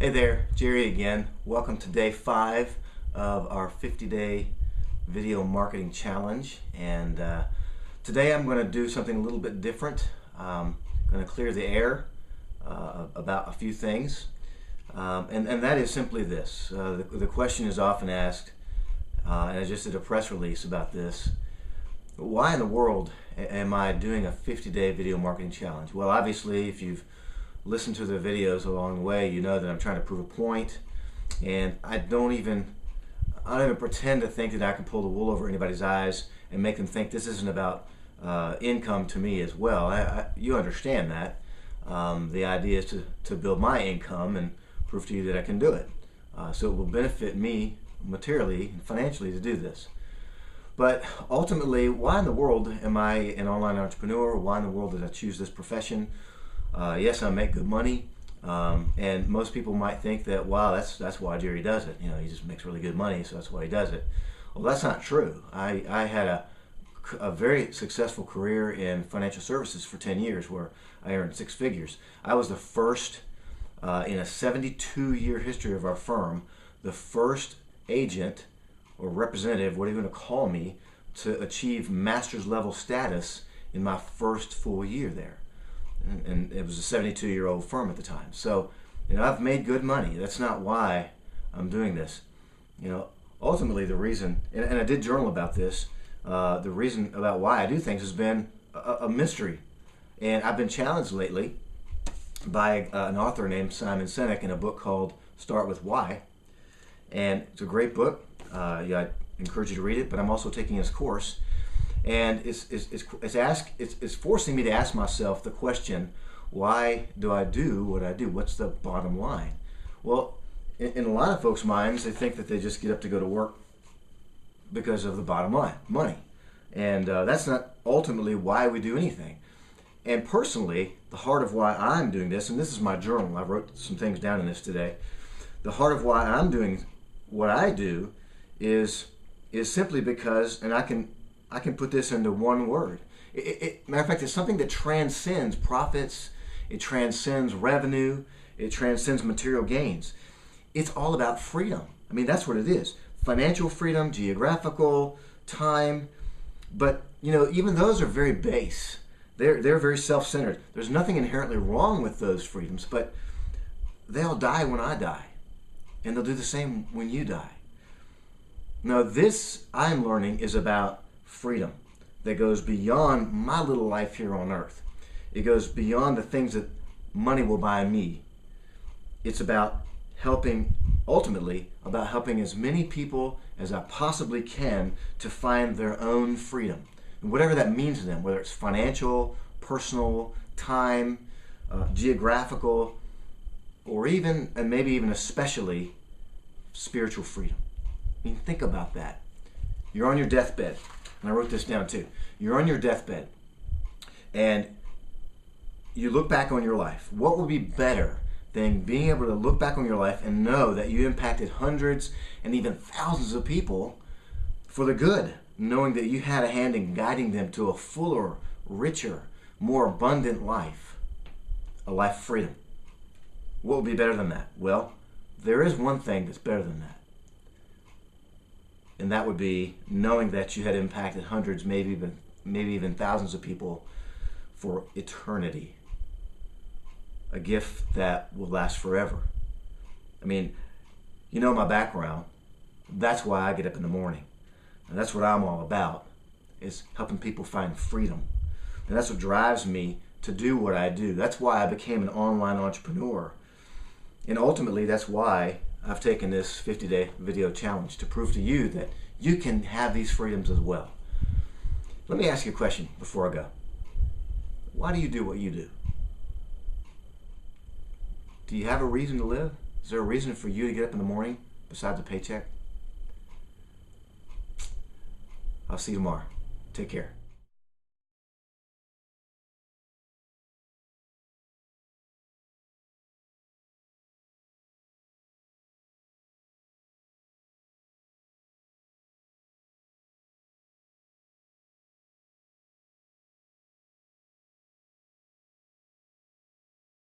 Hey there, Jerry again. Welcome to day 5 of our 50-day video marketing challenge. And today I'm going to do something a little bit different. I'm going to clear the air about a few things. And that is simply this. The question is often asked, and I just did a press release about this. Why in the world am I doing a 50-day video marketing challenge? Well, obviously, if you've listened to the videos along the way, you know that I'm trying to prove a point, and I don't even pretend to think that I can pull the wool over anybody's eyes and make them think this isn't about income to me as well. You understand that. The idea is to build my income and prove to you that I can do it. So it will benefit me materially and financially to do this. But ultimately, why in the world am I an online entrepreneur? Why in the world did I choose this profession? Yes, I make good money, and most people might think that, wow, that's why Jerry does it. You know, he just makes really good money, so that's why he does it. Well, that's not true. I had a very successful career in financial services for 10 years where I earned 6 figures. I was the first, in a 72-year history of our firm, the first agent or representative, whatever you want to call me, to achieve master's level status in my first full year there. And it was a 72-year-old firm at the time. So, you know, I've made good money. That's not why I'm doing this. You know, ultimately the reason, and I did journal about this, the reason about why I do things has been a mystery. And I've been challenged lately by an author named Simon Sinek in a book called Start With Why. And it's a great book. I encourage you to read it, but I'm also taking his course. And it's forcing me to ask myself the question, why do I do what I do? What's the bottom line? Well, in a lot of folks' minds, they think that they just get up to go to work because of the bottom line, money. And that's not ultimately why we do anything. And personally, the heart of why I'm doing this, and this is my journal, I wrote some things down in this today. The heart of why I'm doing what I do is simply because, and I can put this into one word. Matter of fact, it's something that transcends profits, it transcends revenue, it transcends material gains. It's all about freedom. I mean, that's what it is. Financial freedom, geographical, time. But, you know, even those are very base. They're very self-centered. There's nothing inherently wrong with those freedoms, but they'll die when I die. And they'll do the same when you die. Now, this, I'm learning, is about freedom that goes beyond my little life here on earth. It goes beyond the things that money will buy me. It's about ultimately about helping as many people as I possibly can to find their own freedom. And whatever that means to them, whether it's financial, personal, time, geographical, or even, and maybe even especially, spiritual freedom. I mean, think about that. You're on your deathbed. And I wrote this down too. You're on your deathbed and you look back on your life. What would be better than being able to look back on your life and know that you impacted hundreds and even thousands of people for the good, knowing that you had a hand in guiding them to a fuller, richer, more abundant life, a life of freedom? What would be better than that? Well, there is one thing that's better than that. And that would be knowing that you had impacted hundreds, maybe even thousands of people for eternity. A gift that will last forever. I mean, you know my background. That's why I get up in the morning. And that's what I'm all about, is helping people find freedom. And that's what drives me to do what I do. That's why I became an online entrepreneur. And ultimately, that's why I've taken this 50-day video challenge to prove to you that you can have these freedoms as well. Let me ask you a question before I go. Why do you do what you do? Do you have a reason to live? Is there a reason for you to get up in the morning besides a paycheck? I'll see you tomorrow. Take care.